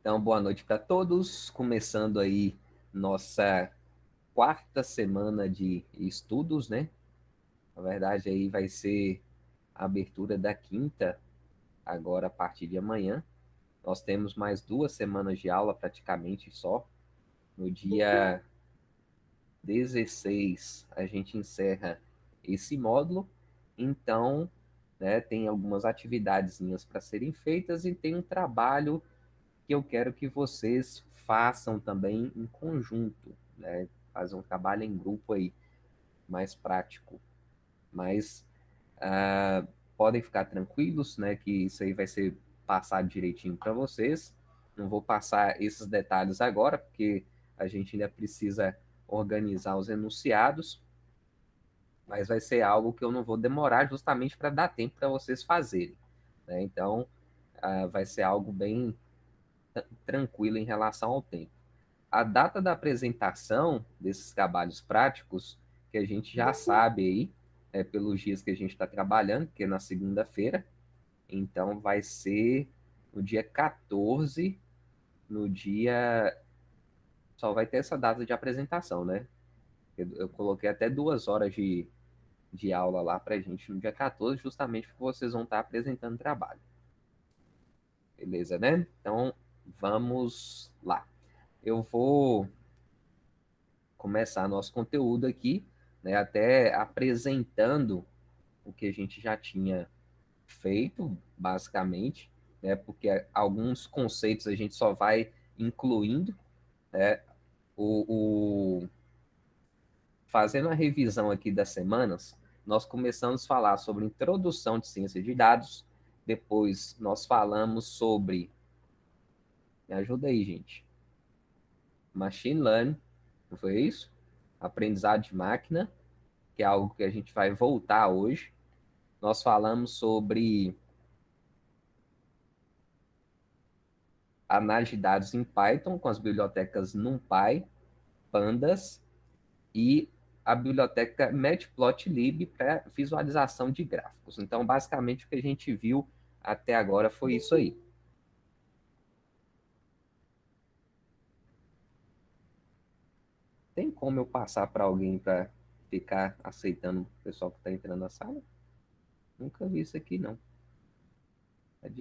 Então, boa noite para todos. Começando aí nossa quarta semana de estudos, né? Na verdade, aí vai ser a abertura da quinta, agora a partir de amanhã. Nós temos mais 2 semanas de aula praticamente só. No dia 16, a gente encerra esse módulo. Então, né, tem algumas atividadezinhas para serem feitas e tem um trabalho que eu quero que vocês façam também em conjunto, né? Fazer um trabalho em grupo aí, mais prático. Mas podem ficar tranquilos, né? Que isso aí vai ser passado direitinho para vocês. Não vou passar esses detalhes agora, porque a gente ainda precisa organizar os enunciados, mas vai ser algo que eu não vou demorar justamente para dar tempo para vocês fazerem, né? Então, vai ser algo bem tranquilo em relação ao tempo. A data da apresentação desses trabalhos práticos, que a gente já sabe aí, pelos dias que a gente está trabalhando, que é na segunda-feira, então vai ser no dia 14, no dia. Só vai ter essa data de apresentação, né? Eu coloquei até 2 horas de aula lá para a gente no dia 14, justamente porque vocês vão estar apresentando trabalho. Beleza, né? Então, vamos lá. Eu vou começar nosso conteúdo aqui, né, até apresentando o que a gente já tinha feito, basicamente, né, porque alguns conceitos a gente só vai incluindo, né, o fazendo a revisão aqui das semanas, nós começamos a falar sobre introdução de ciência de dados, depois nós falamos sobre, me ajuda aí, gente, machine learning, não foi isso? Aprendizado de máquina, que é algo que a gente vai voltar hoje. Nós falamos sobre análise de dados em Python com as bibliotecas NumPy, Pandas e a biblioteca Matplotlib para visualização de gráficos. Então, basicamente, o que a gente viu até agora foi isso aí. Tem como eu passar para alguém para ficar aceitando o pessoal que está entrando na sala? Nunca vi isso aqui, não. Mas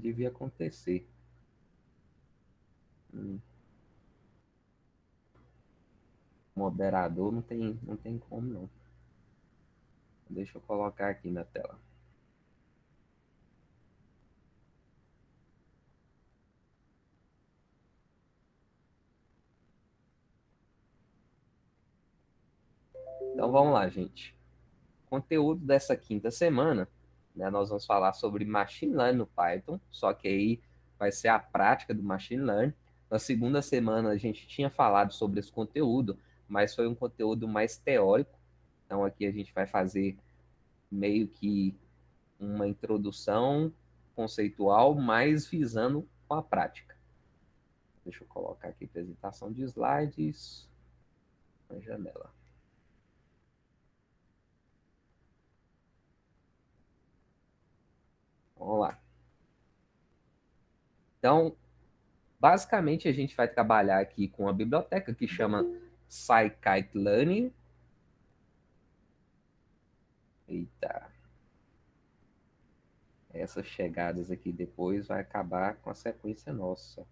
devia acontecer. Moderador não tem como, não. Deixa eu colocar aqui na tela. Então vamos lá, gente. Conteúdo dessa quinta semana, né, nós vamos falar sobre Machine Learning no Python, só que aí vai ser a prática do Machine Learning. Na segunda semana a gente tinha falado sobre esse conteúdo, mas foi um conteúdo mais teórico. Então aqui a gente vai fazer meio que uma introdução conceitual, mas visando com a prática. Deixa eu colocar aqui apresentação de slides na janela. Vamos lá. Então, basicamente, a gente vai trabalhar aqui com a biblioteca que chama Scikit-Learn. Eita. Essas chegadas aqui depois vai acabar com a sequência nossa.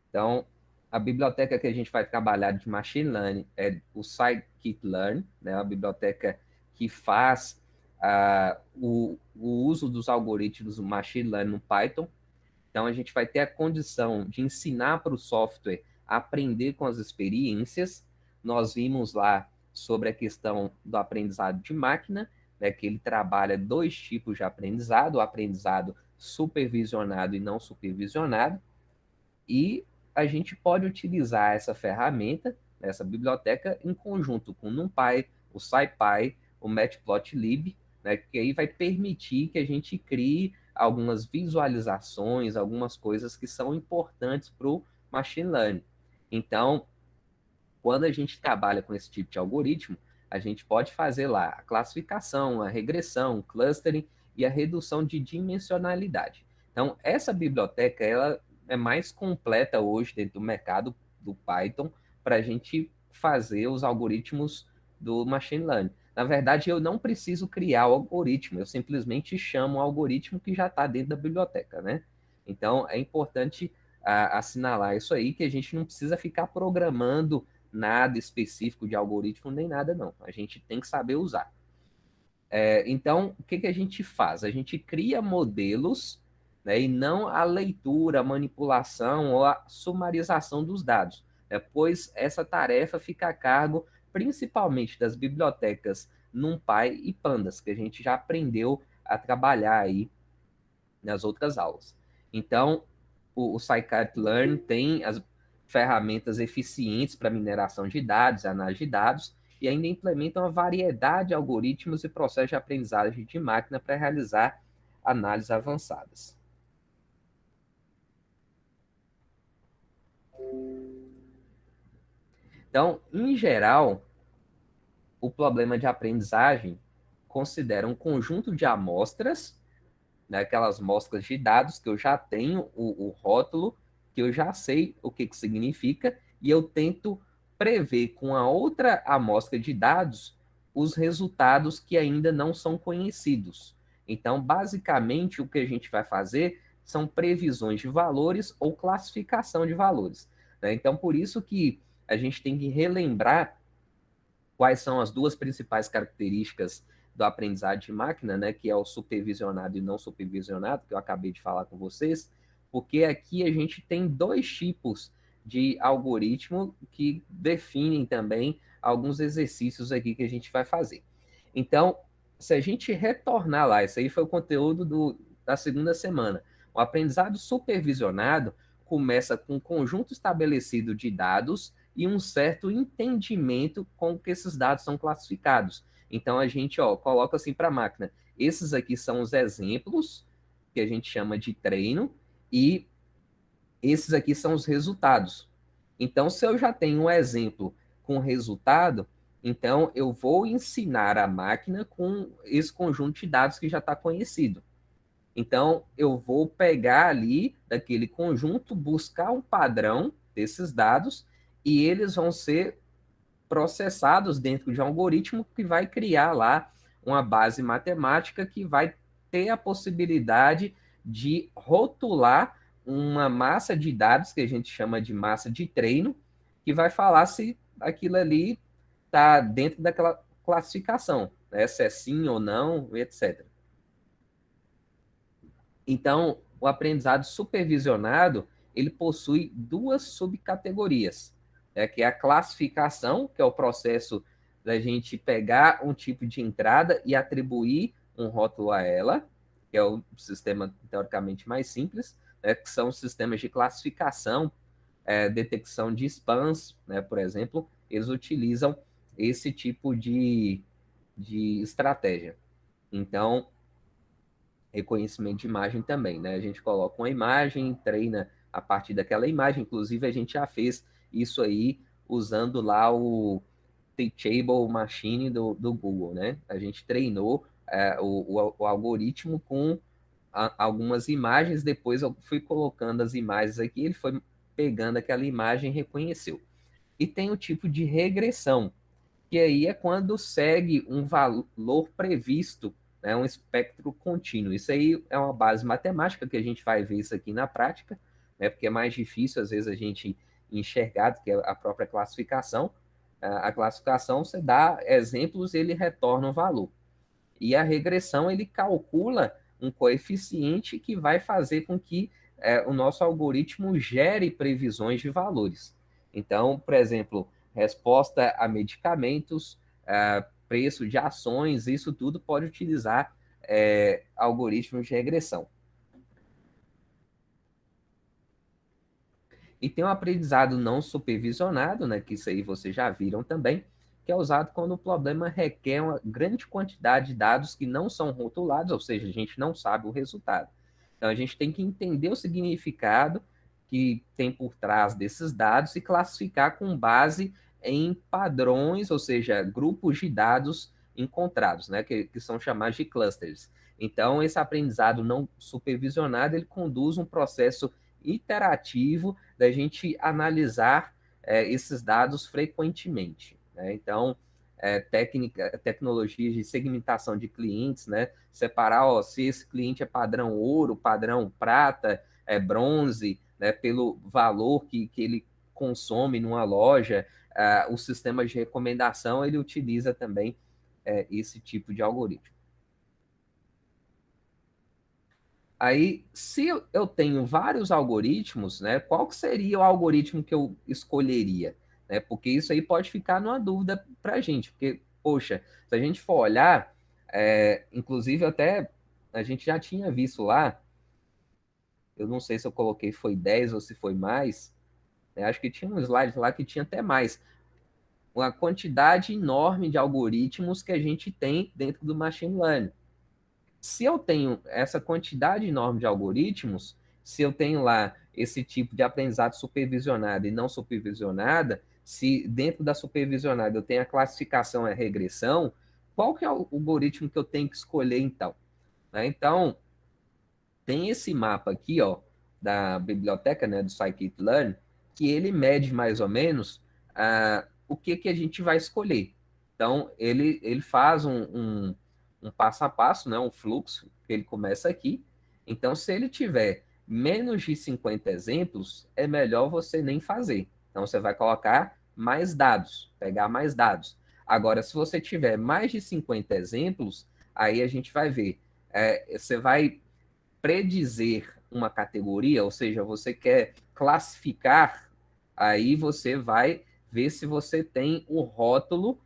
Então, a biblioteca que a gente vai trabalhar de Machine Learning é o Scikit-Learn, né? A biblioteca que faz o uso dos algoritmos do Machine Learning no Python. Então, a gente vai ter a condição de ensinar para o software a aprender com as experiências. Nós vimos lá sobre a questão do aprendizado de máquina, né, que ele trabalha 2 tipos de aprendizado, o aprendizado supervisionado e não supervisionado. E a gente pode utilizar essa ferramenta, essa biblioteca, em conjunto com o NumPy, o SciPy, o Matplotlib, né, que aí vai permitir que a gente crie algumas visualizações, algumas coisas que são importantes para o machine learning. Então, quando a gente trabalha com esse tipo de algoritmo, a gente pode fazer lá a classificação, a regressão, o clustering e a redução de dimensionalidade. Então, essa biblioteca ela é mais completa hoje dentro do mercado do Python para a gente fazer os algoritmos do machine learning. Na verdade, eu não preciso criar o algoritmo, eu simplesmente chamo o algoritmo que já está dentro da biblioteca, né? Então, é importante assinalar isso aí, que a gente não precisa ficar programando nada específico de algoritmo nem nada, não. A gente tem que saber usar. Então, o que a gente faz? A gente cria modelos, né, e não a leitura, a manipulação ou a sumarização dos dados, né, pois essa tarefa fica a cargo principalmente das bibliotecas NumPy e Pandas, que a gente já aprendeu a trabalhar aí nas outras aulas. Então, o scikit-learn tem as ferramentas eficientes para mineração de dados, análise de dados, e ainda implementa uma variedade de algoritmos e processos de aprendizagem de máquina para realizar análises avançadas. Então, em geral, o problema de aprendizagem considera um conjunto de amostras, né, aquelas amostras de dados que eu já tenho o rótulo, que eu já sei o que significa, e eu tento prever com a outra amostra de dados os resultados que ainda não são conhecidos. Então, basicamente, o que a gente vai fazer são previsões de valores ou classificação de valores, né? Então, por isso que a gente tem que relembrar quais são as duas principais características do aprendizado de máquina, né, que é o supervisionado e não supervisionado, que eu acabei de falar com vocês, porque aqui a gente tem dois tipos de algoritmo que definem também alguns exercícios aqui que a gente vai fazer. Então, se a gente retornar lá, esse aí foi o conteúdo da segunda semana. O aprendizado supervisionado começa com um conjunto estabelecido de dados e um certo entendimento com que esses dados são classificados. Então a gente coloca assim para a máquina: esses aqui são os exemplos que a gente chama de treino e esses aqui são os resultados. Então, se eu já tenho um exemplo com resultado, então eu vou ensinar a máquina com esse conjunto de dados que já está conhecido. Então, eu vou pegar ali daquele conjunto, buscar um padrão desses dados e eles vão ser processados dentro de um algoritmo que vai criar lá uma base matemática que vai ter a possibilidade de rotular uma massa de dados que a gente chama de massa de treino, que vai falar se aquilo ali está dentro daquela classificação, né? Se é sim ou não, etc. Então, o aprendizado supervisionado, ele possui duas subcategorias, né, que é a classificação, que é o processo da gente pegar um tipo de entrada e atribuir um rótulo a ela, que é o sistema teoricamente mais simples, né, que são os sistemas de classificação, detecção de spams, né, por exemplo, eles utilizam esse tipo de estratégia. Então, reconhecimento de imagem também, né? A gente coloca uma imagem, treina a partir daquela imagem. Inclusive, a gente já fez isso aí usando lá o Teachable Machine do Google, né? A gente treinou o algoritmo com algumas imagens, depois eu fui colocando as imagens aqui, ele foi pegando aquela imagem e reconheceu. E tem o tipo de regressão, que aí é quando segue um valor previsto, né, um espectro contínuo. Isso aí é uma base matemática que a gente vai ver isso aqui na prática, né, porque é mais difícil, às vezes, a gente enxergar do que a própria classificação. A classificação, você dá exemplos, ele retorna um valor. E a regressão, ele calcula um coeficiente que vai fazer com que o nosso algoritmo gere previsões de valores. Então, por exemplo, resposta a medicamentos, preço de ações, isso tudo pode utilizar algoritmos de regressão. E tem um aprendizado não supervisionado, né, que isso aí vocês já viram também, que é usado quando o problema requer uma grande quantidade de dados que não são rotulados, ou seja, a gente não sabe o resultado. Então a gente tem que entender o significado que tem por trás desses dados e classificar com base em padrões, ou seja, grupos de dados encontrados, né, que são chamados de clusters. Então, esse aprendizado não supervisionado, ele conduz um processo iterativo da gente analisar esses dados frequentemente, né? Então, tecnologias de segmentação de clientes, né? Separar, ó, se esse cliente é padrão ouro, padrão prata, bronze, né? Pelo valor que ele consome numa loja. O sistema de recomendação, ele utiliza também esse tipo de algoritmo. Aí, se eu tenho vários algoritmos, né, qual que seria o algoritmo que eu escolheria? Né? Porque isso aí pode ficar numa dúvida para a gente, porque, poxa, se a gente for olhar, inclusive até a gente já tinha visto lá, eu não sei se eu coloquei foi 10 ou se foi mais, né? Acho que tinha um slide lá que tinha até mais, uma quantidade enorme de algoritmos que a gente tem dentro do machine learning. Se eu tenho essa quantidade enorme de algoritmos, se eu tenho lá esse tipo de aprendizado supervisionado e não supervisionada, se dentro da supervisionada eu tenho a classificação e a regressão, qual que é o algoritmo que eu tenho que escolher então? Né? Então, tem esse mapa aqui, ó, da biblioteca, né, do Scikit-learn, que ele mede mais ou menos o que a gente vai escolher. Então, ele faz um passo a passo, né, um fluxo, que ele começa aqui. Então, se ele tiver menos de 50 exemplos, é melhor você nem fazer. Então, você vai colocar mais dados, pegar mais dados. Agora, se você tiver mais de 50 exemplos, aí a gente vai ver. Você vai predizer uma categoria, ou seja, você quer classificar, aí você vai ver se você tem o rótulo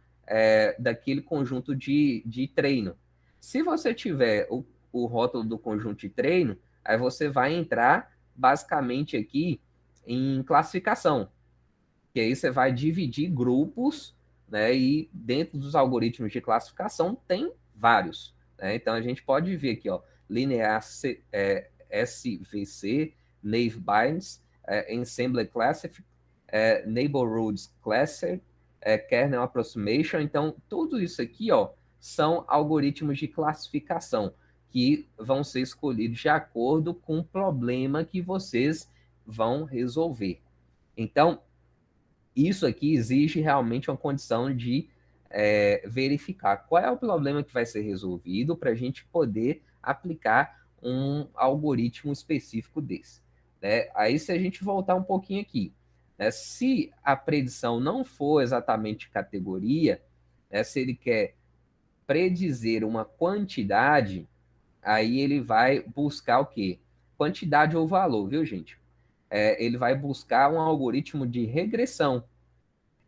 daquele conjunto de treino. Se você tiver o rótulo do conjunto de treino, aí você vai entrar basicamente aqui em classificação, que aí você vai dividir grupos, né? E dentro dos algoritmos de classificação tem vários, né? Então a gente pode ver aqui, ó, linear SVC, naive binds, ensemble classifier, neighborhoods cluster, kernel approximation. Então tudo isso aqui, ó, são algoritmos de classificação que vão ser escolhidos de acordo com o problema que vocês vão resolver. Então, isso aqui exige realmente uma condição de verificar qual é o problema que vai ser resolvido para a gente poder aplicar um algoritmo específico desse. Né? Aí, se a gente voltar um pouquinho aqui, né? Se a predição não for exatamente categoria, né? Se ele quer predizer uma quantidade, aí ele vai buscar o quê? Quantidade ou valor, viu, gente? Ele vai buscar um algoritmo de regressão.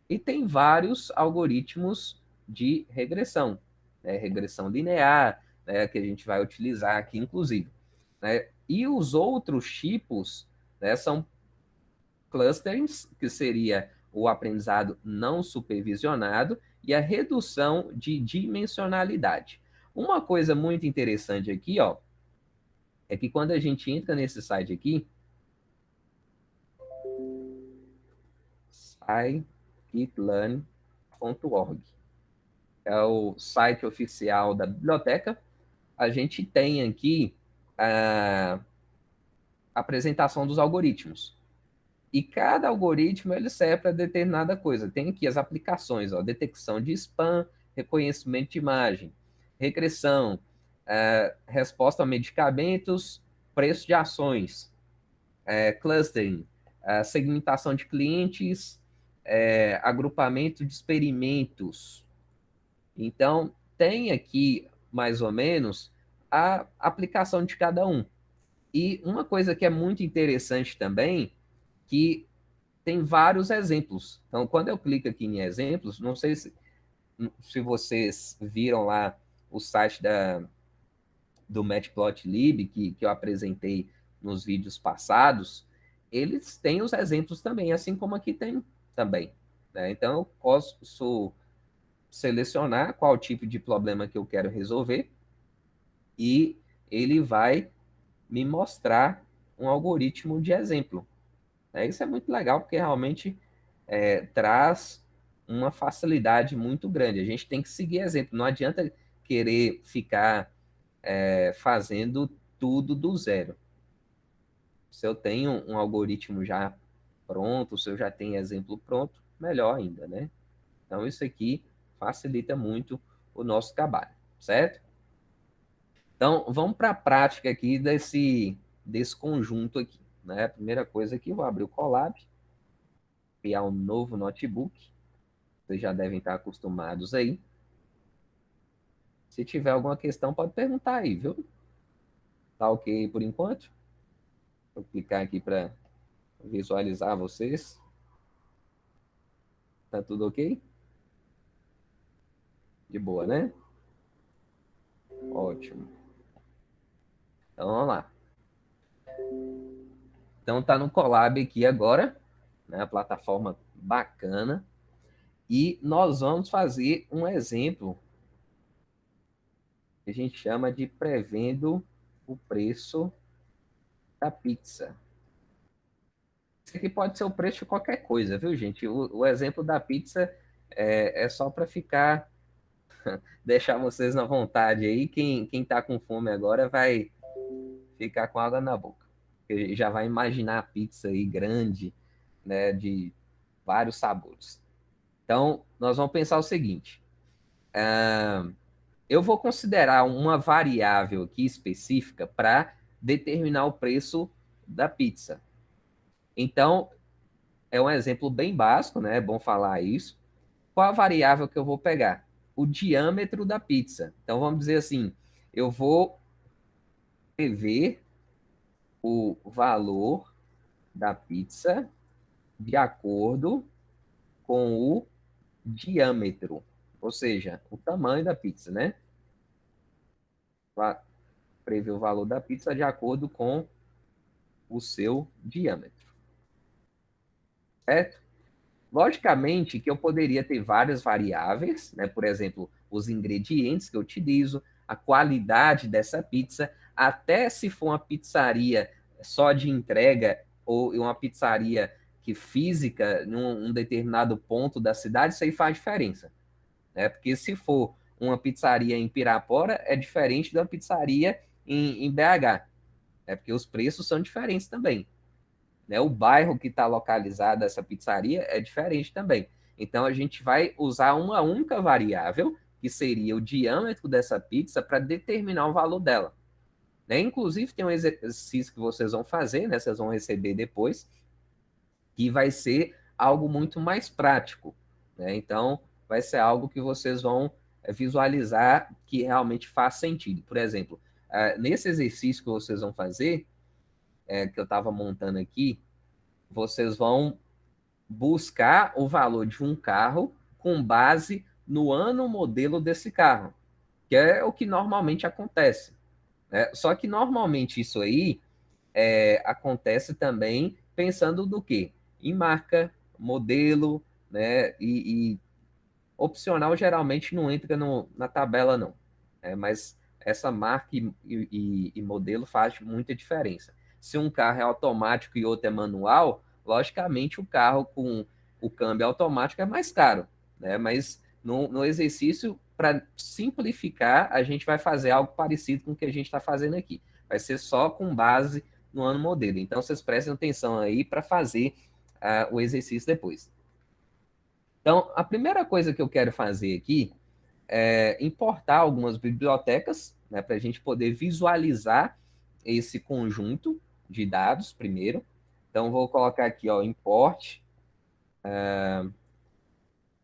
E tem vários algoritmos de regressão, né? Regressão linear, né? Que a gente vai utilizar aqui, inclusive. Né? E os outros tipos, né, são clusters, que seria o aprendizado não supervisionado, e a redução de dimensionalidade. Uma coisa muito interessante aqui, ó, é que quando a gente entra nesse site aqui, scikit-learn.org, é o site oficial da biblioteca, a gente tem aqui a apresentação dos algoritmos. E cada algoritmo ele serve para determinada coisa. Tem aqui as aplicações, ó, detecção de spam, reconhecimento de imagem, regressão, resposta a medicamentos, preço de ações, clustering, segmentação de clientes, agrupamento de experimentos. Então, tem aqui, mais ou menos, a aplicação de cada um. E uma coisa que é muito interessante também, que tem vários exemplos. Então, quando eu clico aqui em exemplos, não sei se vocês viram lá o site do Matplotlib, que eu apresentei nos vídeos passados, eles têm os exemplos também, assim como aqui tem também. Né? Então, eu posso selecionar qual tipo de problema que eu quero resolver e ele vai me mostrar um algoritmo de exemplo. Isso é muito legal, porque realmente traz uma facilidade muito grande. A gente tem que seguir exemplo. Não adianta querer ficar fazendo tudo do zero. Se eu tenho um algoritmo já pronto, se eu já tenho exemplo pronto, melhor ainda, né? Então, isso aqui facilita muito o nosso trabalho, certo? Então, vamos para a prática aqui desse conjunto aqui, né? A primeira coisa aqui, eu vou abrir o Colab, criar um novo notebook. Vocês já devem estar acostumados aí. Se tiver alguma questão, pode perguntar aí, viu? Tá ok por enquanto? Vou clicar aqui para visualizar vocês. Tá tudo ok? De boa, né? Ótimo. Então, vamos lá. Então, tá no Colab aqui agora, né? A plataforma bacana. E nós vamos fazer um exemplo que a gente chama de prevendo o preço da pizza. Isso aqui pode ser o preço de qualquer coisa, viu, gente? O exemplo da pizza é só para ficar, deixar vocês na vontade aí. Quem tá com fome agora vai ficar com água na boca. Porque já vai imaginar a pizza aí grande, né, de vários sabores. Então, nós vamos pensar o seguinte: eu vou considerar uma variável aqui específica para determinar o preço da pizza. Então, é um exemplo bem básico, né? É bom falar isso. Qual a variável que eu vou pegar? O diâmetro da pizza. Então, vamos dizer assim: eu vou prever o valor da pizza de acordo com o diâmetro, ou seja, o tamanho da pizza, né? Prever o valor da pizza de acordo com o seu diâmetro, certo? Logicamente que eu poderia ter várias variáveis, né? Por exemplo, os ingredientes que eu utilizo, a qualidade dessa pizza, até se for uma pizzaria só de entrega ou uma pizzaria que física num determinado ponto da cidade, isso aí faz diferença, né? Porque se for uma pizzaria em Pirapora, é diferente da pizzaria em BH, né? Porque os preços são diferentes também, né? O bairro que está localizada essa pizzaria é diferente também. Então a gente vai usar uma única variável, que seria o diâmetro dessa pizza, para determinar o valor dela, né? Inclusive tem um exercício que vocês vão fazer, né? Vocês vão receber depois, que vai ser algo muito mais prático, né? Então vai ser algo que vocês vão visualizar que realmente faz sentido. Por exemplo, nesse exercício que vocês vão fazer, que eu estava montando aqui, vocês vão buscar o valor de um carro com base no ano modelo desse carro, que é o que normalmente acontece, né? Só que normalmente isso aí acontece também pensando do quê? Em marca, modelo, né? E opcional geralmente não entra na tabela, não. Mas essa marca e modelo faz muita diferença. Se um carro é automático e outro é manual, logicamente o carro com o câmbio automático é mais caro, né? Mas no exercício, para simplificar, a gente vai fazer algo parecido com o que a gente está fazendo aqui. Vai ser só com base no ano modelo. Então, vocês prestem atenção aí para fazer o exercício depois. Então, a primeira coisa que eu quero fazer aqui é importar algumas bibliotecas, né, para a gente poder visualizar esse conjunto de dados primeiro. Então, vou colocar aqui, ó, import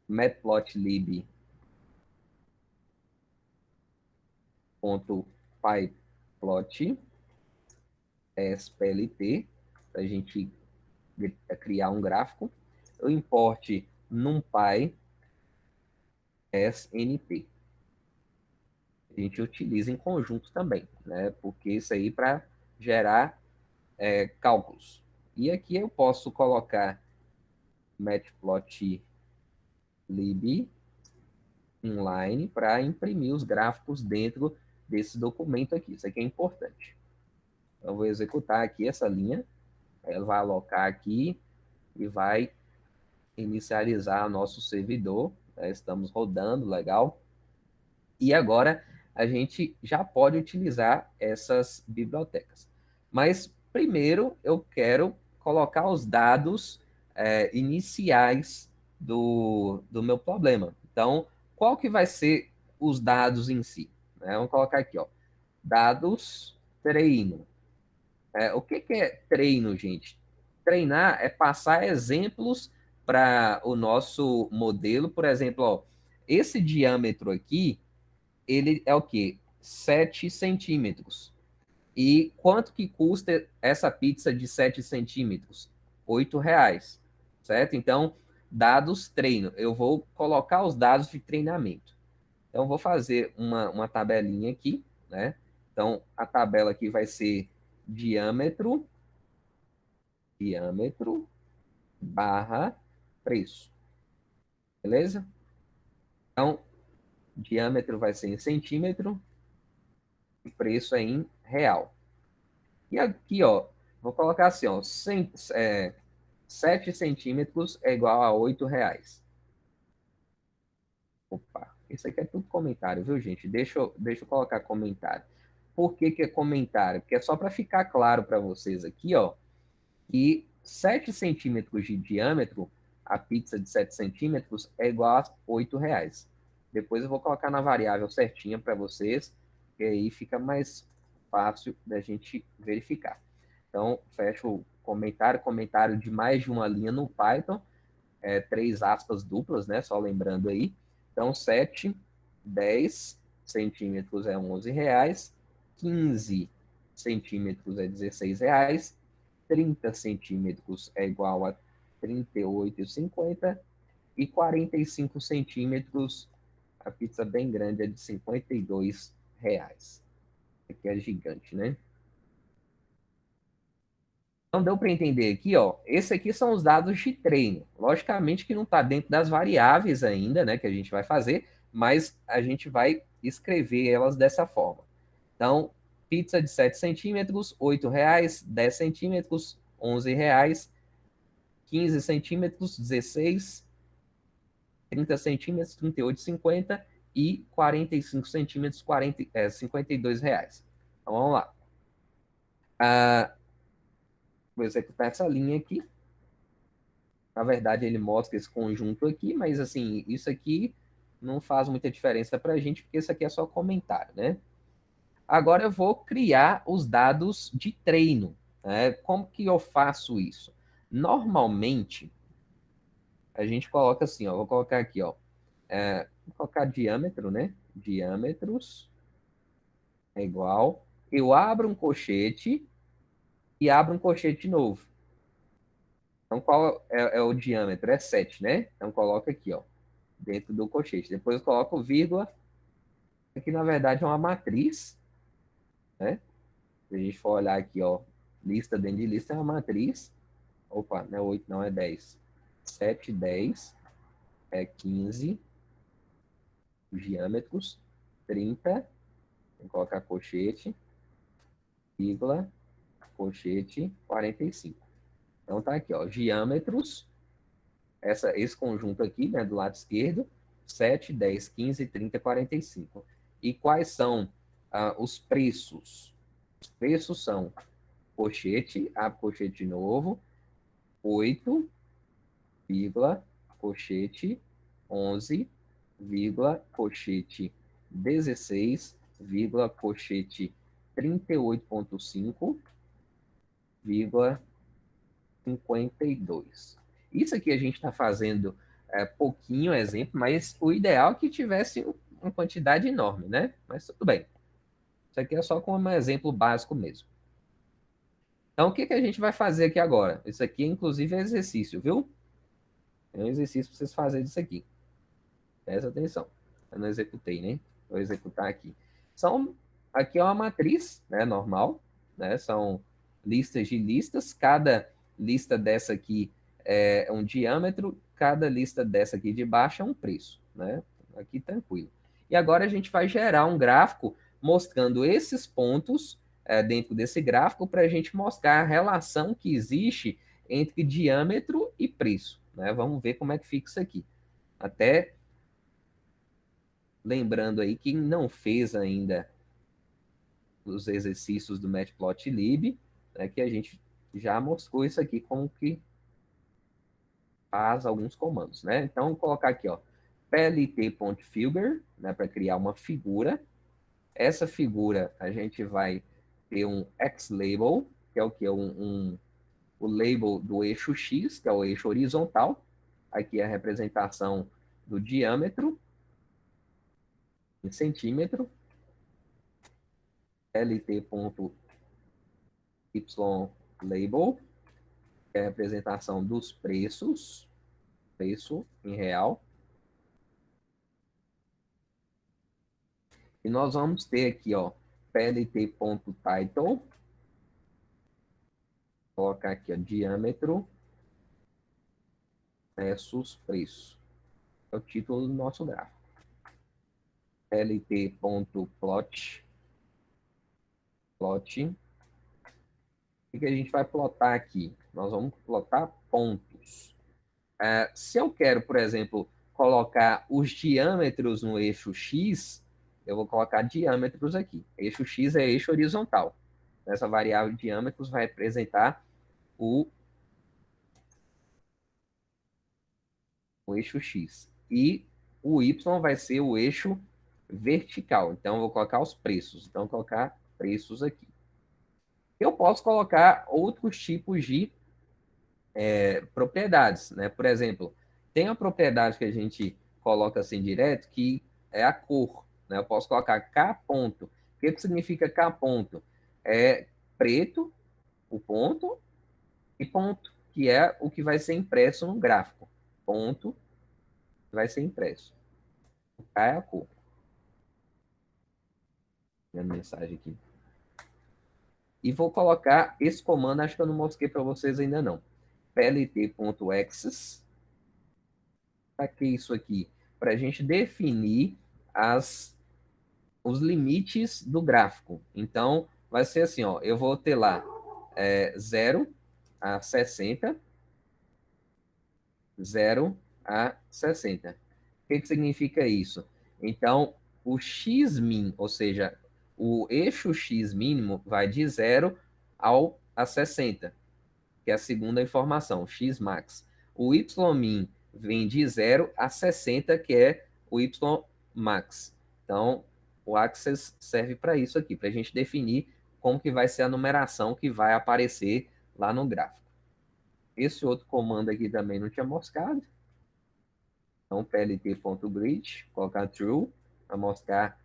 matplotlib.pyplot splt, para a gente criar um gráfico. Eu importe numpy snp. A gente utiliza em conjunto também, né? Porque isso aí para gerar cálculos. E aqui eu posso colocar matplotlib inline para imprimir os gráficos dentro desse documento aqui. Isso aqui é importante. Então, eu vou executar aqui essa linha, ela vai alocar aqui e vai inicializar nosso servidor, né? Estamos rodando, legal. E agora a gente já pode utilizar essas bibliotecas. Mas primeiro eu quero colocar os dados iniciais do meu problema. Então, qual que vai ser os dados em si? Vamos colocar aqui, ó, dados treino. O que que é treino, gente? Treinar é passar exemplos para o nosso modelo. Por exemplo, ó, esse diâmetro aqui, ele é o quê? 7 centímetros. E quanto que custa essa pizza de 7 centímetros? R$ 8, certo? Então, dados treino. Eu vou colocar os dados de treinamento. Então, vou fazer uma tabelinha aqui, né? Então, a tabela aqui vai ser diâmetro, diâmetro barra preço, beleza? Então, diâmetro vai ser em centímetro e preço é em real. E aqui, ó, vou colocar assim, ó, 7 centímetros é igual a R$ 8. Opa, isso aqui é tudo comentário, viu, gente? Deixa eu colocar comentário. Por que que é comentário? Porque é só para ficar claro para vocês aqui, ó, que 7 centímetros de diâmetro, a pizza de 7 centímetros é igual a R$ 8. Depois eu vou colocar na variável certinha para vocês, que aí fica mais fácil da gente verificar. Então, fecho o comentário, comentário de mais de uma linha no Python, 3 aspas duplas, né? Só lembrando aí. Então, 7, 10 centímetros é R$ 11, 15 centímetros é R$ 16, 30 centímetros é igual a R$ 38,50 e 45 centímetros, a pizza bem grande é de R$ 52. Aqui é gigante, né? Então deu para entender aqui, ó. Esse aqui são os dados de treino. Logicamente que não está dentro das variáveis ainda, né, que a gente vai fazer, mas a gente vai escrever elas dessa forma. Então, pizza de 7 centímetros, R$ 8, 10 centímetros, R$ 11, 15 centímetros, 16, 30 centímetros, 38,50 e 45 centímetros, R$ 52. Então, vamos lá. Vou executar essa linha aqui. Na verdade, ele mostra esse conjunto aqui, mas assim, isso aqui não faz muita diferença para a gente, porque isso aqui é só comentário, né? Agora eu vou criar os dados de treino, né? Como que eu faço isso? Normalmente, a gente coloca assim, ó, vou colocar aqui, ó, vou colocar diâmetro, né? Diâmetros é igual. Eu abro um colchete e abro um colchete de novo. Então, qual é o diâmetro? É 7, né? Então, coloca aqui, ó, dentro do colchete. Depois eu coloco vírgula, que na verdade é uma matriz, né? Se a gente for olhar aqui, ó, lista dentro de lista é uma matriz. Opa, não é 8, não, é 10. 7, 10, 15 diâmetros, 30, tem que colocar colchete, vírgula, colchete, 45. Então tá aqui, ó, diâmetros, esse conjunto aqui, né, do lado esquerdo, 7, 10, 15, 30, 45. E quais são os preços? Os preços são colchete, abre colchete de novo, 8, vírgula, colchete, 11, vírgula, colchete, 16, vírgula, colchete, 38,5, vírgula, 52. Isso aqui a gente está fazendo pouquinho exemplo, mas o ideal é que tivesse uma quantidade enorme, né? Mas tudo bem. Isso aqui é só como um exemplo básico mesmo. Então, o que que a gente vai fazer aqui agora? Isso aqui, inclusive, é exercício, viu? É um exercício para vocês fazerem isso aqui. Presta atenção. Eu não executei, né? Vou executar aqui. Aqui é uma matriz, né? Normal, né? São listas de listas. Cada lista dessa aqui é um diâmetro. Cada lista dessa aqui de baixo é um preço, né? Aqui tranquilo. E agora a gente vai gerar um gráfico mostrando esses pontos dentro desse gráfico para a gente mostrar a relação que existe entre diâmetro e preço. né? Vamos ver como é que fica isso aqui. Até lembrando aí, quem não fez ainda os exercícios do Matplotlib, né, que a gente já mostrou isso aqui como que faz alguns comandos, né? Então, vou colocar aqui, ó, plt.figure, né, para criar uma figura. Essa figura a gente vai ter um x-label, que é o que? O label do eixo x, que é o eixo horizontal. Aqui é a representação do diâmetro em centímetro. lt.ylabel, que é a representação dos preços, preço em real. E nós vamos ter aqui, ó, plt.title, colocar aqui, ó, diâmetro versus preço. É o título do nosso gráfico. lt.plot, plot. O que a gente vai plotar aqui? Nós vamos plotar pontos. Se eu quero, por exemplo, colocar os diâmetros no eixo X, eu vou colocar diâmetros aqui. Eixo X é eixo horizontal. Essa variável de diâmetros vai representar o eixo X. E o Y vai ser o eixo vertical. Então, eu vou colocar os preços. Então, vou colocar preços aqui. Eu posso colocar outros tipos de propriedades, né? Por exemplo, tem a propriedade que a gente coloca assim direto, que é a cor, né? Eu posso colocar K ponto. O que significa K ponto? É preto, o ponto, e ponto, que é o que vai ser impresso no gráfico. Ponto vai ser impresso. O K é a cor. Minha mensagem aqui. E vou colocar esse comando, acho que eu não mostrei para vocês ainda não. plt.access. Para que isso aqui? Para a gente definir os limites do gráfico. Então, vai ser assim, ó, eu vou ter lá 0 a 60, 0 a 60. O que significa isso? Então, o x-min, ou seja, o eixo x mínimo vai de 0 a 60, que é a segunda informação, x-max. O y-min vem de 0 a 60, que é o y-max. Então, o access serve para isso aqui, para a gente definir como que vai ser a numeração que vai aparecer lá no gráfico. Esse outro comando aqui também não tinha moscado. Então, plt.grid, colocar true, para mostrar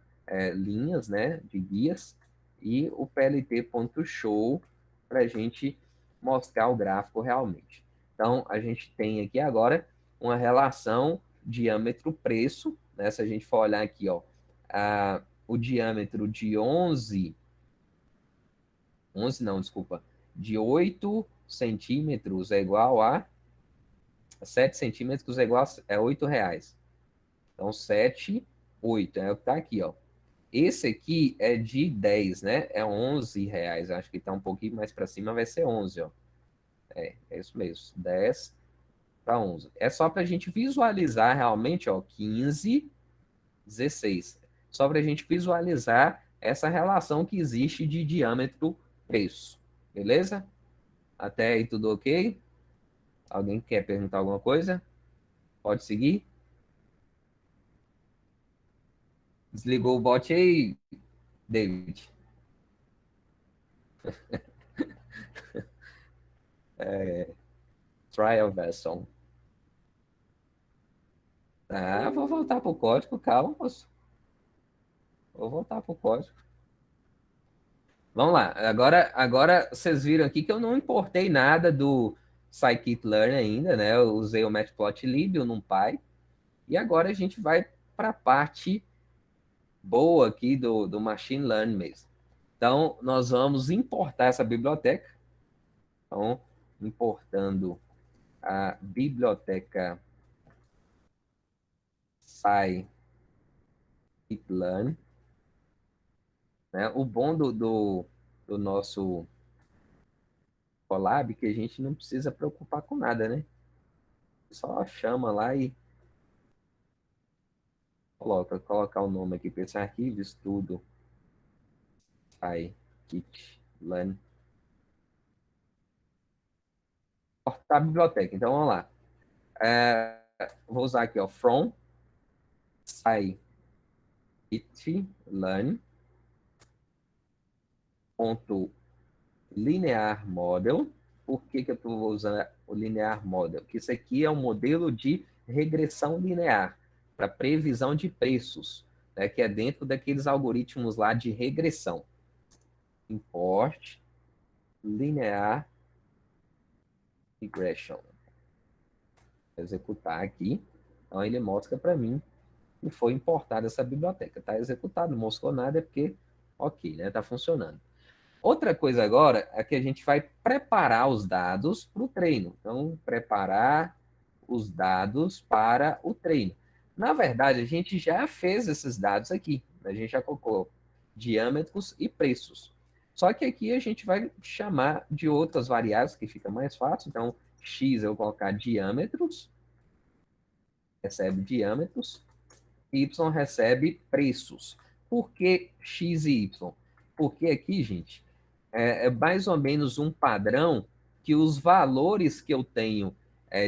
linhas, né, de guias. E o plt.show, para a gente mostrar o gráfico realmente. Então, a gente tem aqui agora uma relação diâmetro-preço, né? Se a gente for olhar aqui, ó, o diâmetro de 11 não, desculpa, de 8 centímetros é igual a 7 centímetros é igual a R$ 8. Então, 7, 8, é o que está aqui, ó. Esse aqui é de 10, né? É R$ 11. Acho que está um pouquinho mais para cima, vai ser 11, ó. É isso mesmo. 10 para 11. É só para a gente visualizar realmente, ó, 15, 16. Só para a gente visualizar essa relação que existe de diâmetro-preço. Beleza? Até aí tudo ok? Alguém quer perguntar alguma coisa? Pode seguir? Desligou o bot aí, David. Trial version. Tá, vou voltar pro código, calma, moço. Vou voltar pro código. Vamos lá. Agora vocês viram aqui que eu não importei nada do scikit-learn ainda, né? Eu usei o matplotlib, o NumPy. E agora a gente vai para a parte boa aqui do machine learning mesmo. Então, nós vamos importar essa biblioteca. Então, importando a biblioteca scikit-learn, né? O bom do nosso Colab é que a gente não precisa preocupar com nada, né? Só chama lá e colocar o nome aqui para esse arquivo, estudo, scikit-learn, cortar a biblioteca. Então, vamos lá. Vou usar aqui, ó, from scikit-learn ponto linear model. Por que eu estou usando o linear model? Porque isso aqui é um modelo de regressão linear para previsão de preços, né, que é dentro daqueles algoritmos lá de regressão. Import linear regression. Vou executar aqui. Então ele mostra para mim que foi importada essa biblioteca. Está executado, não mostrou nada, é porque, ok, né? Está funcionando. Outra coisa agora é que a gente vai preparar os dados para o treino. Então, preparar os dados para o treino. Na verdade, a gente já fez esses dados aqui. A gente já colocou diâmetros e preços. Só que aqui a gente vai chamar de outras variáveis, que fica mais fácil. Então, x eu vou colocar diâmetros, recebe diâmetros, y recebe preços. Por que x e y? Porque aqui, gente, é mais ou menos um padrão que os valores que eu tenho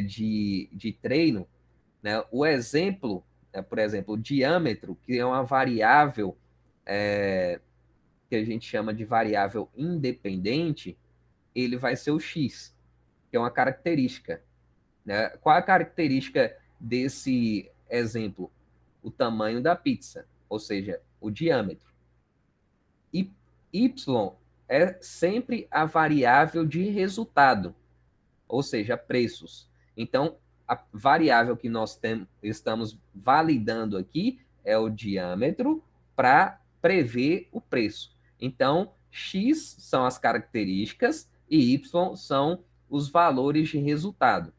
de treino, né, o exemplo, por exemplo, o diâmetro, que é uma variável que a gente chama de variável independente, ele vai ser o x, que é uma característica. Né? Qual a característica desse exemplo? O tamanho da pizza, ou seja, o diâmetro. E y é sempre a variável de resultado, ou seja, preços. Então, a variável que nós estamos validando aqui é o diâmetro para prever o preço. Então, x são as características e y são os valores de resultado.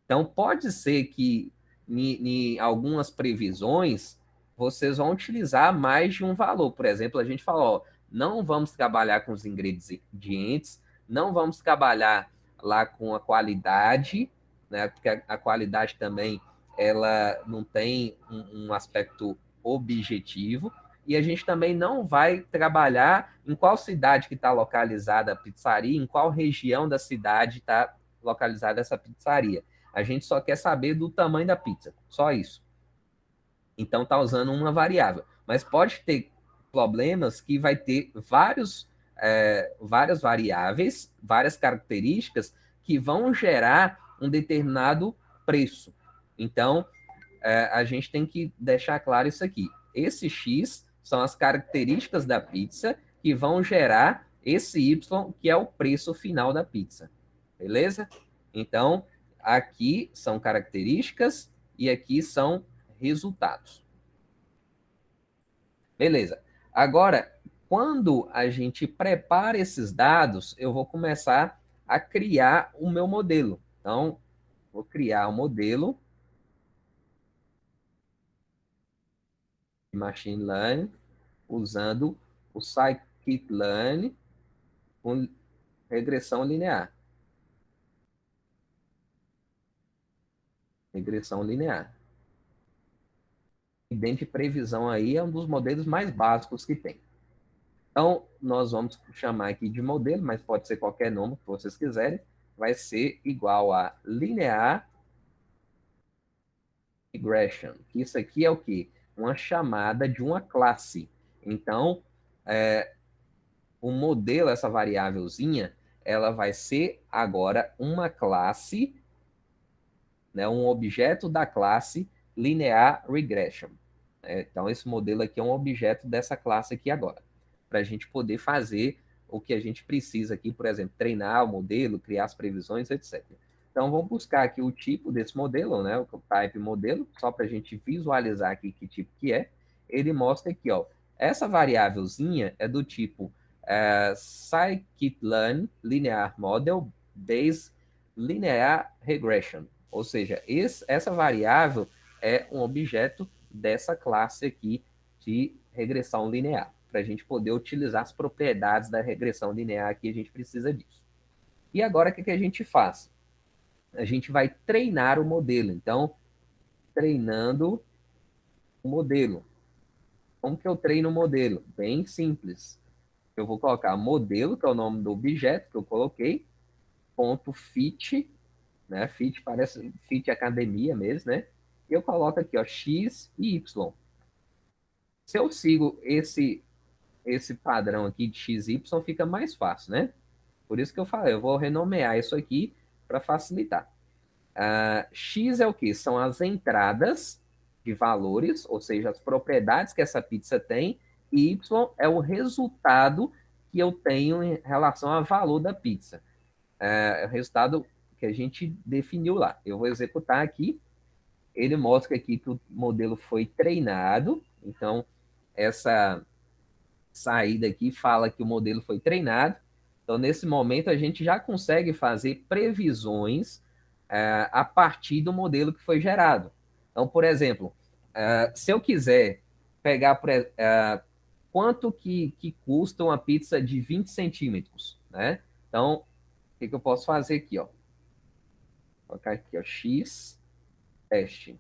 Então, pode ser que em algumas previsões vocês vão utilizar mais de um valor. Por exemplo, a gente fala, ó, não vamos trabalhar com os ingredientes, não vamos trabalhar lá com a qualidade, né? Porque a qualidade também ela não tem um aspecto objetivo. E a gente também não vai trabalhar em qual cidade que está localizada a pizzaria, em qual região da cidade está localizada essa pizzaria. A gente só quer saber do tamanho da pizza, só isso. Então está usando uma variável. Mas pode ter problemas que vai ter várias variáveis, várias características que vão gerar um determinado preço. Então, a gente tem que deixar claro isso aqui. Esse X são as características da pizza que vão gerar esse Y, que é o preço final da pizza. Beleza? Então, aqui são características e aqui são resultados. Beleza. Agora, quando a gente prepara esses dados, eu vou começar a criar o meu modelo. Então, vou criar o modelo de Machine Learning usando o Scikit-learn com regressão linear. Regressão linear. E dentro de previsão aí é um dos modelos mais básicos que tem. Então, nós vamos chamar aqui de modelo, mas pode ser qualquer nome que vocês quiserem. Vai ser igual a linear regression. Isso aqui é o quê? Uma chamada de uma classe. Então, o modelo, essa variávelzinha, ela vai ser agora uma classe, né, um objeto da classe linear regression. Então, esse modelo aqui é um objeto dessa classe aqui agora, para a gente poder fazer o que a gente precisa aqui, por exemplo, treinar o modelo, criar as previsões, etc. Então, vamos buscar aqui o tipo desse modelo, né, o type modelo, só para a gente visualizar aqui que tipo que é. Ele mostra aqui, ó, essa variávelzinha é do tipo scikit-learn linear model based linear regression. Ou seja, essa variável é um objeto dessa classe aqui de regressão linear. Para a gente poder utilizar as propriedades da regressão linear aqui, a gente precisa disso. E agora, o que a gente faz? a gente vai treinar o modelo. Então, treinando o modelo. Como que eu treino o modelo? Bem simples. Eu vou colocar modelo, que é o nome do objeto que eu coloquei, ponto fit, né? Fit parece fit academia mesmo, né? E eu coloco aqui, ó, x e y. Se eu sigo esse padrão aqui de x e y, fica mais fácil, né? Por isso que eu falei, eu vou renomear isso aqui para facilitar. X é o que? São as entradas de valores, ou seja, as propriedades que essa pizza tem, e Y é o resultado que eu tenho em relação ao valor da pizza. É o resultado que a gente definiu lá. Eu vou executar aqui. Ele mostra aqui que o modelo foi treinado. Então, essa saída aqui fala que o modelo foi treinado. Então, nesse momento, a gente já consegue fazer previsões a partir do modelo que foi gerado. Então, por exemplo, se eu quiser pegar quanto que custa uma pizza de 20 centímetros, né? Então, o que eu posso fazer aqui, ó? Vou colocar aqui, ó, X teste.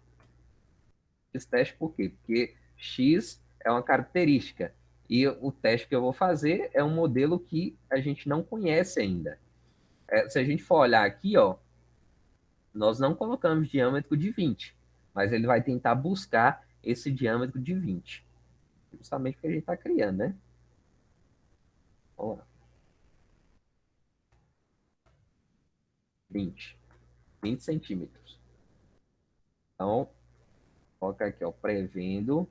X teste por quê? Porque X é uma característica. E o teste que eu vou fazer é um modelo que a gente não conhece ainda. Se a gente for olhar aqui, ó, nós não colocamos diâmetro de 20, mas ele vai tentar buscar esse diâmetro de 20. Justamente porque a gente está criando, né? Vamos lá. 20. 20 centímetros. Então, coloca aqui, ó, prevendo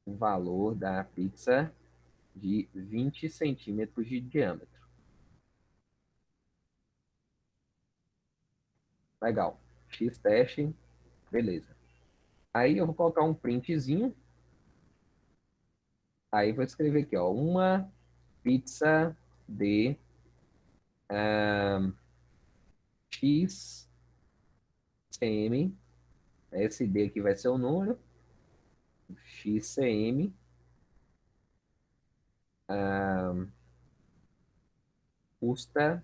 o valor da pizza de 20 centímetros de diâmetro. Legal. X-teste, beleza. Aí eu vou colocar um printzinho. Aí vou escrever aqui, ó, uma pizza de X cm. Esse D aqui vai ser o número. XCM. Custa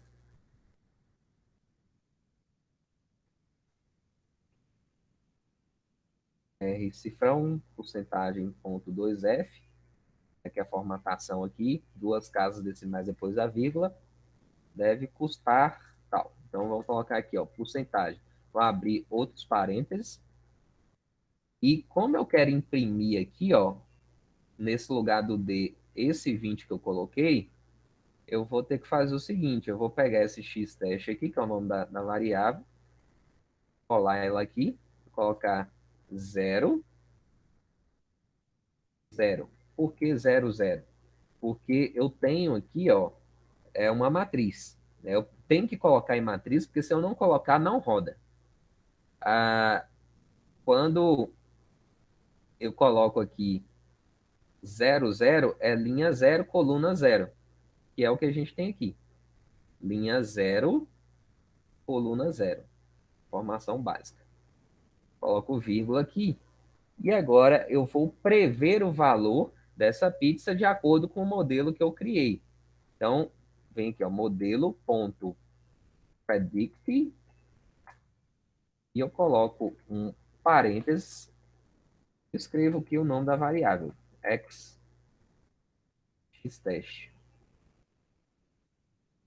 R cifrão, porcentagem ponto 2F. Aqui é a formatação aqui, duas casas decimais depois da vírgula. Deve custar tal. Então, vamos colocar aqui, ó, porcentagem. Vou abrir outros parênteses. E como eu quero imprimir aqui, ó, nesse lugar do D, esse 20 que eu coloquei, eu vou ter que fazer o seguinte, eu vou pegar esse x teste aqui, que é o nome da variável, colar ela aqui, colocar 0, 0. Por que 0, 0? Porque eu tenho aqui, ó, uma matriz, né? Eu tenho que colocar em matriz, porque se eu não colocar, não roda. Quando eu coloco aqui 0, 0, é linha 0, coluna 0, que é o que a gente tem aqui. Linha 0, coluna 0. Formação básica. Coloco vírgula aqui. E agora eu vou prever o valor dessa pizza de acordo com o modelo que eu criei. Então, vem aqui, ó, modelo.predict, e eu coloco um parênteses, escrevo aqui o nome da variável, xtest.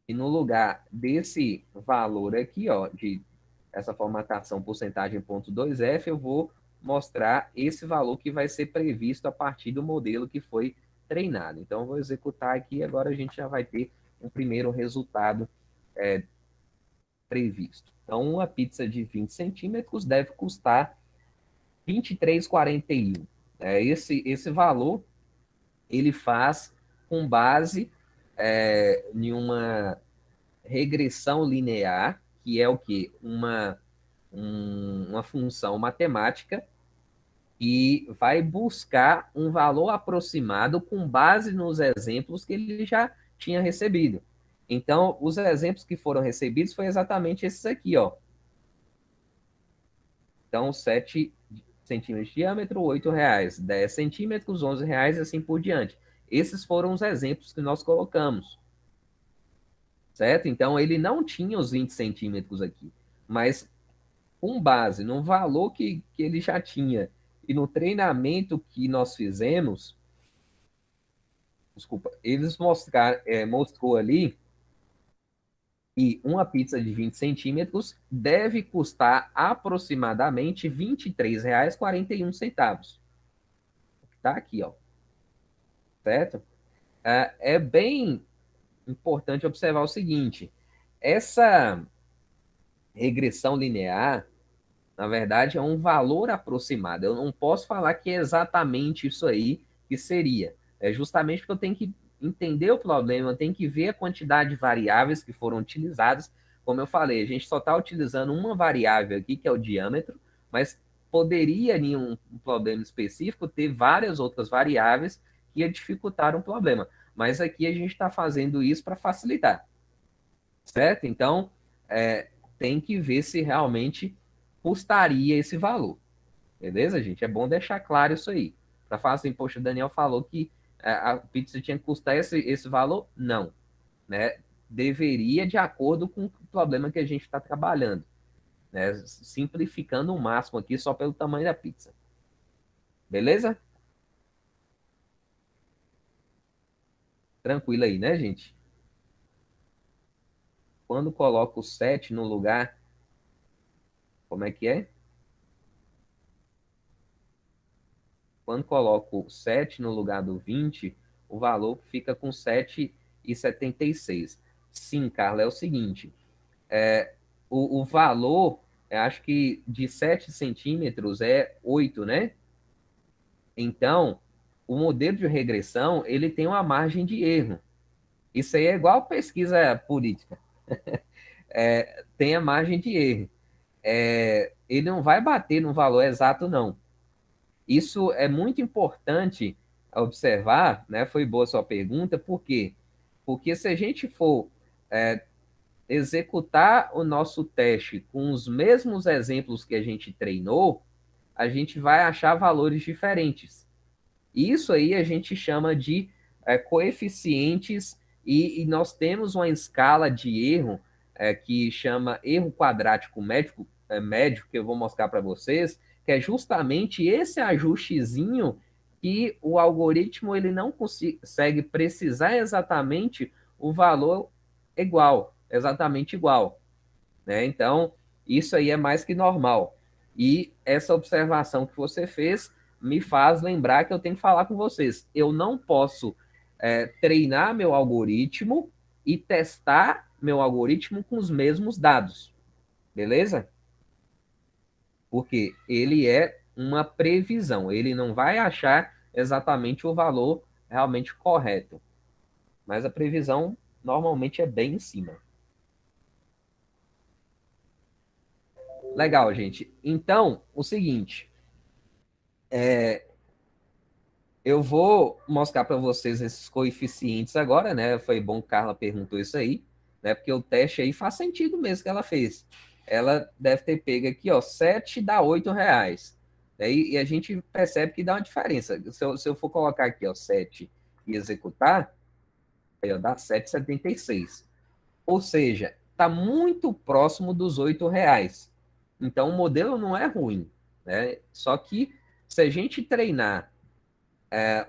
E no lugar desse valor aqui, ó, de essa formatação porcentagem ponto 2F, eu vou mostrar esse valor que vai ser previsto a partir do modelo que foi treinado. Então, eu vou executar aqui e agora a gente já vai ter um primeiro resultado previsto. Então, uma pizza de 20 centímetros deve custar R$ 23,41. Esse valor ele faz com base em uma regressão linear, que é o que? Uma função matemática e vai buscar um valor aproximado com base nos exemplos que ele já tinha recebido. Então, os exemplos que foram recebidos foi exatamente esses aqui, ó. Então, 7 centímetros de diâmetro, R$ 8,00. 10 centímetros, R$ 11,00 e assim por diante. Esses foram os exemplos que nós colocamos. certo? Então, ele não tinha os 20 centímetros aqui, mas com base no valor que ele já tinha e no treinamento que nós fizemos, desculpa, mostrou ali que uma pizza de 20 centímetros deve custar aproximadamente R$ 23,41. Tá aqui, ó, certo? É bem importante observar o seguinte: essa regressão linear, na verdade, é um valor aproximado. Eu não posso falar que é exatamente isso aí que seria. É justamente porque eu tenho que entender o problema, eu tenho que ver a quantidade de variáveis que foram utilizadas. Como eu falei, a gente só está utilizando uma variável aqui, que é o diâmetro, mas poderia, em um problema específico, ter várias outras variáveis que ia dificultar um problema. Mas aqui a gente está fazendo isso para facilitar, certo? Então, tem que ver se realmente custaria esse valor. Beleza, gente? É bom deixar claro isso aí. Para falar assim, poxa, o Daniel falou que a pizza tinha que custar esse valor? Não, né? Deveria de acordo com o problema que a gente está trabalhando, né? Simplificando o máximo aqui só pelo tamanho da pizza. Beleza? Tranquilo aí, né, gente? Quando coloco o 7 no lugar, como é que é? Quando coloco 7 no lugar do 20, o valor fica com 7,76. Sim, Carla, é o seguinte, o valor, eu acho que de 7 centímetros é 8, né? Então, o modelo de regressão, ele tem uma margem de erro. Isso aí é igual pesquisa política. Tem a margem de erro. Ele não vai bater no valor exato, não. Isso é muito importante observar, né? Foi boa sua pergunta, por quê? Porque se a gente for é, executar o nosso teste com os mesmos exemplos que a gente treinou, a gente vai achar valores diferentes. Isso aí a gente chama de coeficientes, e nós temos uma escala de erro que chama erro quadrático médio, que eu vou mostrar para vocês, que é justamente esse ajustezinho que o algoritmo ele não consegue precisar exatamente o valor exatamente igual, né? Então, isso aí é mais que normal. E essa observação que você fez me faz lembrar que eu tenho que falar com vocês. Eu não posso treinar meu algoritmo e testar meu algoritmo com os mesmos dados, beleza? Porque ele é uma previsão, ele não vai achar exatamente o valor realmente correto, mas a previsão normalmente é bem em cima. Legal, gente. Então, o seguinte, eu vou mostrar para vocês esses coeficientes agora, né? Foi bom que a Carla perguntou isso aí, né? Porque o teste aí faz sentido mesmo que ela fez. Ela deve ter pego aqui, ó, 7 dá R$ 8. E a gente percebe que dá uma diferença. Se eu for colocar aqui, ó, 7 e executar, aí, ó, dá 7,76. Ou seja, está muito próximo dos R$ 8. Então, o modelo não é ruim, né? Só que se a gente treinar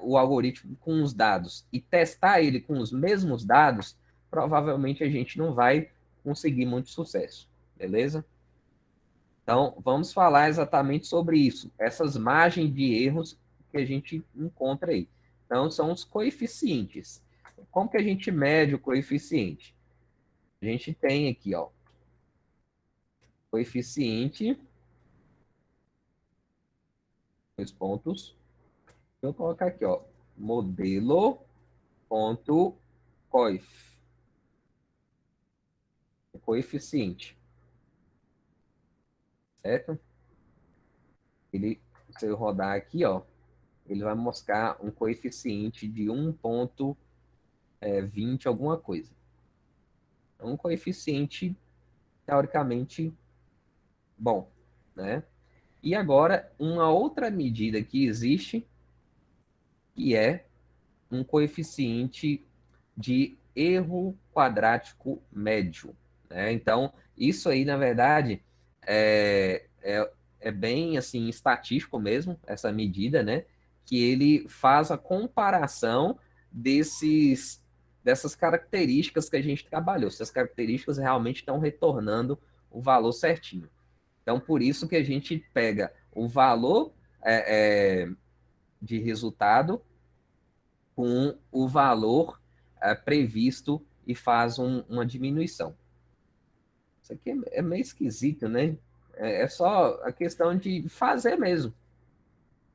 o algoritmo com os dados e testar ele com os mesmos dados, provavelmente a gente não vai conseguir muito sucesso, beleza? Então, vamos falar exatamente sobre isso, essas margens de erros que a gente encontra aí. Então, são os coeficientes. Como que a gente mede o coeficiente? A gente tem aqui, ó, coeficiente, dois pontos. Eu vou colocar aqui, ó, modelo ponto coeficiente, certo? Ele, se eu rodar aqui, ó, ele vai mostrar um coeficiente de 1,20 alguma coisa. É um coeficiente teoricamente bom, né? E agora, uma outra medida que existe, que é um coeficiente de erro quadrático médio, né? Então, isso aí, na verdade, é bem assim estatístico mesmo, essa medida, né? Que ele faz a comparação dessas características que a gente trabalhou, se as características realmente estão retornando o valor certinho. Então, por isso que a gente pega o valor de resultado com o valor previsto e faz uma diminuição. Isso aqui é meio esquisito, né? É só a questão de fazer mesmo.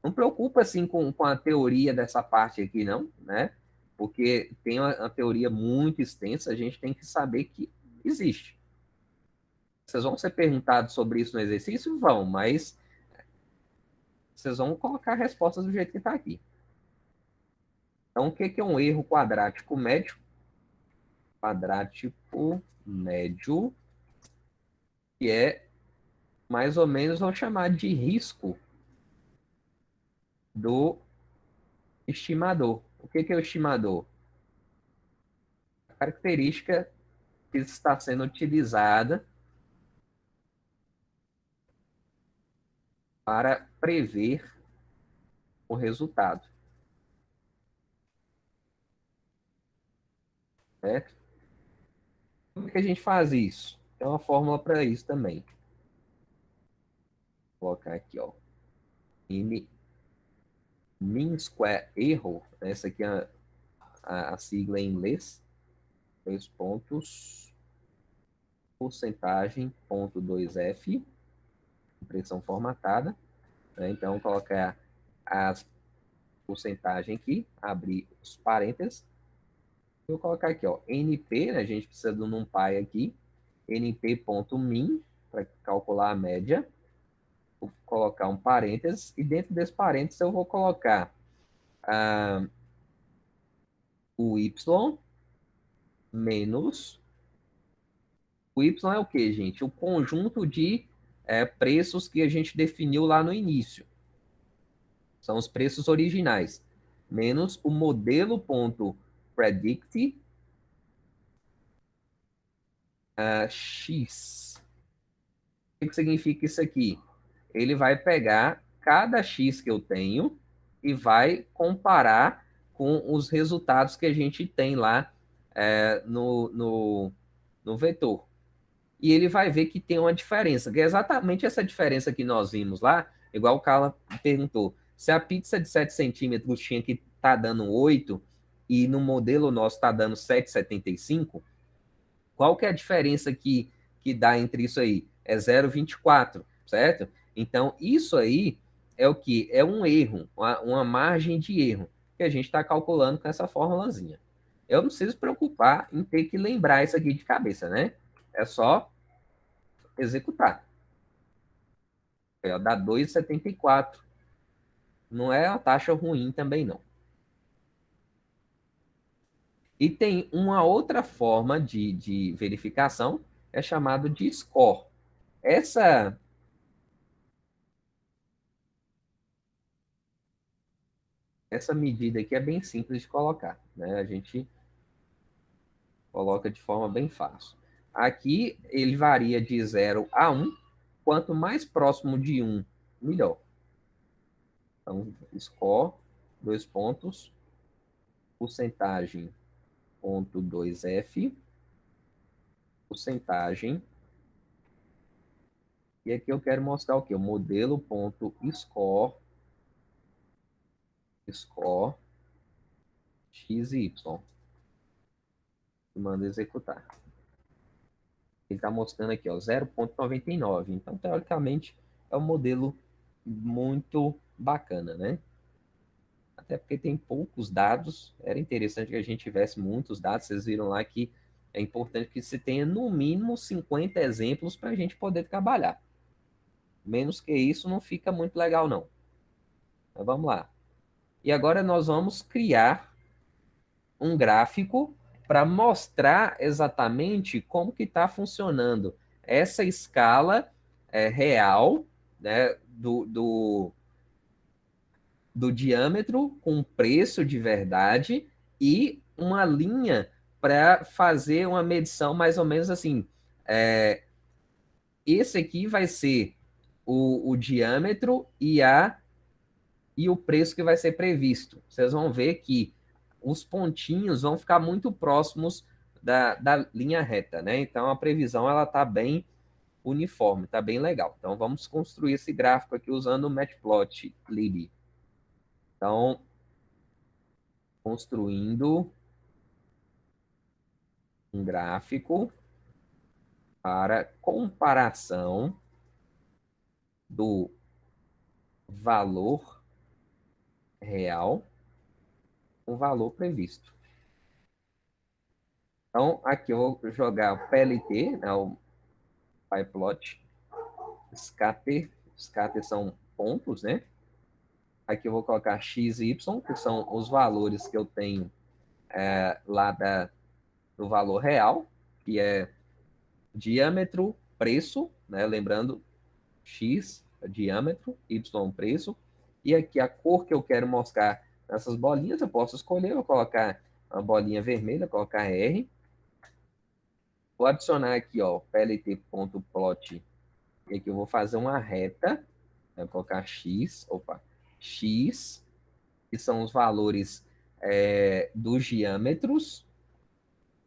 Não preocupa assim com a teoria dessa parte aqui, não, né? Porque tem uma teoria muito extensa, a gente tem que saber que existe. Vocês vão ser perguntados sobre isso no exercício? Vão, mas vocês vão colocar a resposta do jeito que está aqui. Então, o que é um erro quadrático médio? Quadrático médio, que é mais ou menos, vamos chamar de risco do estimador. O que é o estimador? A característica que está sendo utilizada para prever o resultado, certo? Como é que a gente faz isso? Tem uma fórmula para isso também. Vou colocar aqui, ó. Mean Square Error, essa aqui é a sigla em inglês, 2 pontos, porcentagem, ponto 2F, impressão formatada, né? Então, colocar as porcentagem aqui, abrir os parênteses, vou colocar aqui, ó, NP, né? A gente precisa do NumPy aqui, np.min, para calcular a média, vou colocar um parênteses, e dentro desse parênteses eu vou colocar o Y menos. O Y é o que, gente? O conjunto de preços que a gente definiu lá no início. São os preços originais. Menos o modelo.predict X. O que significa isso aqui? Ele vai pegar cada X que eu tenho e vai comparar com os resultados que a gente tem lá no vetor. E ele vai ver que tem uma diferença, que é exatamente essa diferença que nós vimos lá, igual o Carla perguntou. Se a pizza de 7 centímetros tinha que estar dando 8 e no modelo nosso está dando 7,75, qual que é a diferença que dá entre isso aí? É 0,24, certo? Então, isso aí é o que? É um erro, uma margem de erro, que a gente está calculando com essa formulazinha. Eu não preciso preocupar em ter que lembrar isso aqui de cabeça, né? É só executar. Dá 2,74. Não é uma taxa ruim também, não. E tem uma outra forma de verificação, é chamado de score. Essa, essa medida aqui é bem simples de colocar, né? A gente coloca de forma bem fácil. Aqui ele varia de 0 a 1. Quanto mais próximo de 1, melhor. Então, score, 2 pontos, porcentagem, ponto 2F, porcentagem. E aqui eu quero mostrar o quê? O modelo.score, score XY. E manda executar. Ele está mostrando aqui, ó, 0,99. Então, teoricamente, é um modelo muito bacana, né? Até porque tem poucos dados. Era interessante que a gente tivesse muitos dados. Vocês viram lá que é importante que se tenha no mínimo 50 exemplos para a gente poder trabalhar. Menos que isso não fica muito legal, não. Mas vamos lá. E agora nós vamos criar um gráfico para mostrar exatamente como que está funcionando essa escala real, né, do diâmetro com preço de verdade e uma linha para fazer uma medição mais ou menos assim. Esse aqui vai ser o diâmetro e o preço que vai ser previsto. Vocês vão ver que os pontinhos vão ficar muito próximos da linha reta, né? Então a previsão ela está bem uniforme, está bem legal. Então vamos construir esse gráfico aqui usando o Matplotlib. Então, construindo um gráfico para comparação do valor real com o valor previsto. Então, aqui eu vou jogar o PLT, né, o PyPlot, scatter. Scatter são pontos, né? Aqui eu vou colocar x e y, que são os valores que eu tenho lá do valor real, que é diâmetro, preço, né? Lembrando, x é diâmetro, y preço. E aqui a cor que eu quero mostrar nessas bolinhas, eu posso escolher, vou colocar uma bolinha vermelha, colocar R. Vou adicionar aqui, ó, plt.plot, e aqui eu vou fazer uma reta, vou colocar x, x, que são os valores dos diâmetros,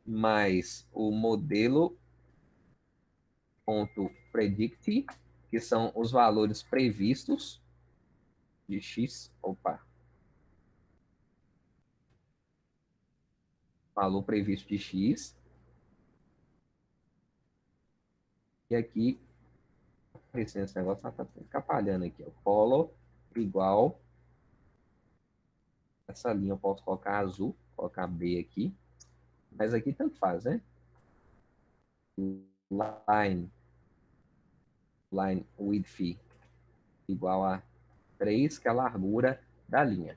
mais o modelo.predict, que são os valores previstos de x, valor previsto de x, e aqui, esse negócio está atrapalhando aqui, ó, color igual, essa linha eu posso colocar azul, colocar B aqui, mas aqui tanto faz, né? Line width igual a 3, que é a largura da linha.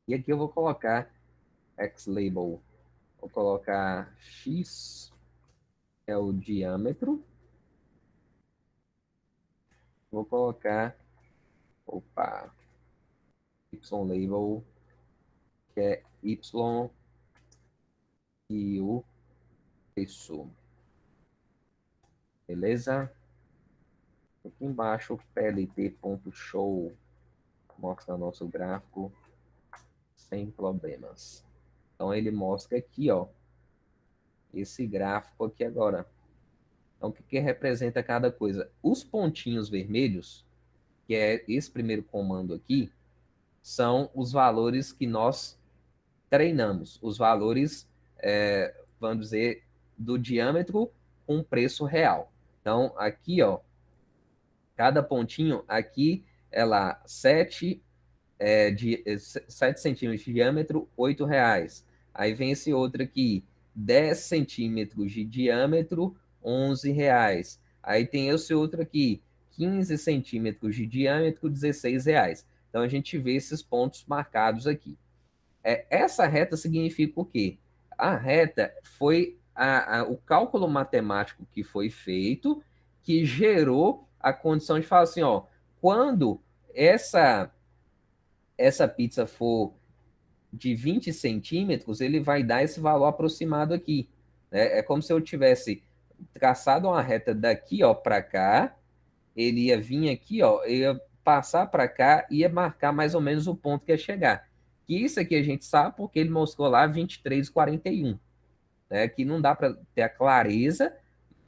E aqui eu vou colocar xlabel, vou colocar x, que é o diâmetro, vou colocar, ylabel, que é y e o preço. Beleza? Aqui embaixo, plt.show, mostra nosso gráfico sem problemas. Então, ele mostra aqui, ó, esse gráfico aqui agora. Então, o que representa cada coisa? Os pontinhos vermelhos, que é esse primeiro comando aqui, são os valores que nós treinamos. Os valores, vamos dizer, do diâmetro com preço real. Então, aqui, ó, cada pontinho aqui é lá 7 7 centímetros de diâmetro, R$ 8. Aí vem esse outro aqui, 10 centímetros de diâmetro, R$ 11. Aí tem esse outro aqui, 15 centímetros de diâmetro, R$ 16. Então a gente vê esses pontos marcados aqui. Essa reta significa o quê? A reta foi o cálculo matemático que foi feito, que gerou a condição de falar assim, ó, quando essa pizza for de 20 centímetros, ele vai dar esse valor aproximado aqui. Né? É como se eu tivesse traçado uma reta daqui, ó, para cá, ele ia vir aqui, ó, ia passar para cá e ia marcar mais ou menos o ponto que ia chegar. Que isso aqui a gente sabe porque ele mostrou lá 23,41, né? Que não dá para ter a clareza,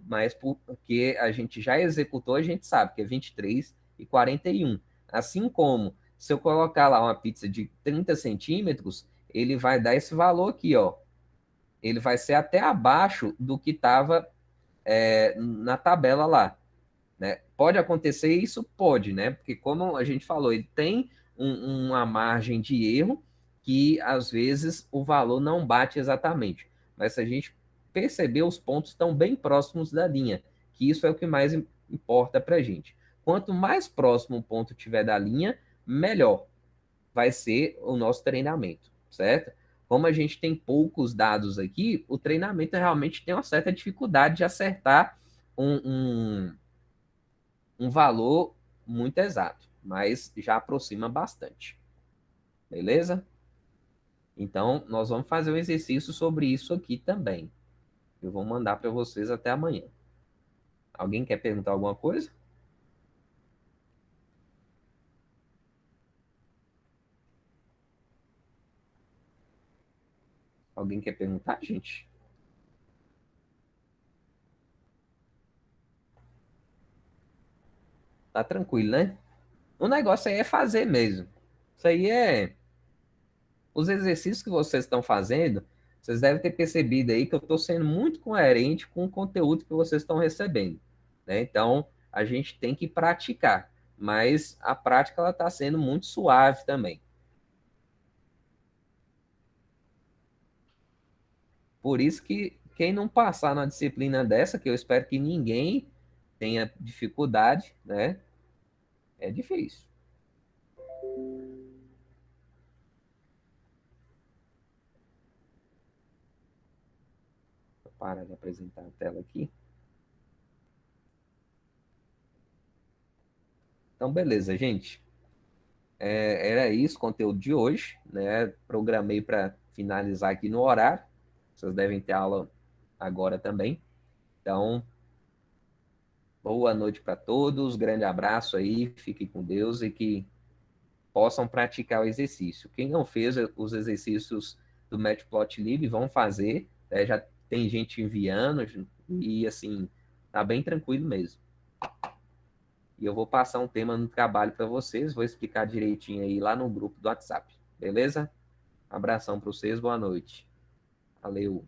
mas porque a gente já executou, a gente sabe que é 23,41. Assim como se eu colocar lá uma pizza de 30 centímetros, ele vai dar esse valor aqui, ó. Ele vai ser até abaixo do que estava na tabela lá. Né? Pode acontecer isso? Pode, né? Porque como a gente falou, ele tem uma margem de erro que às vezes o valor não bate exatamente. Mas se a gente perceber, os pontos estão bem próximos da linha, que isso é o que mais importa para a gente. Quanto mais próximo o ponto tiver da linha, melhor vai ser o nosso treinamento, certo? Como a gente tem poucos dados aqui, o treinamento realmente tem uma certa dificuldade de acertar um valor muito exato, mas já aproxima bastante. Beleza? Então, nós vamos fazer um exercício sobre isso aqui também. Eu vou mandar para vocês até amanhã. Alguém quer perguntar alguma coisa? Alguém quer perguntar, gente? Tá tranquilo, né? O negócio aí é fazer mesmo. Isso aí é. Os exercícios que vocês estão fazendo, vocês devem ter percebido aí que eu estou sendo muito coerente com o conteúdo que vocês estão recebendo, né? Então, a gente tem que praticar, mas a prática ela está sendo muito suave também. Por isso que quem não passar na disciplina dessa, que eu espero que ninguém tenha dificuldade, né? É difícil. Vou parar de apresentar a tela aqui. Então, beleza, gente. Era isso o conteúdo de hoje, né? Programei para finalizar aqui no horário. Vocês devem ter aula agora também. Então, boa noite para todos, grande abraço aí, fiquem com Deus e que possam praticar o exercício. Quem não fez os exercícios do Matplotlib, vão fazer, né? Já tem gente enviando e assim, tá bem tranquilo mesmo. E eu vou passar um tema no trabalho para vocês, vou explicar direitinho aí lá no grupo do WhatsApp, beleza? Abração para vocês, boa noite. Valeu.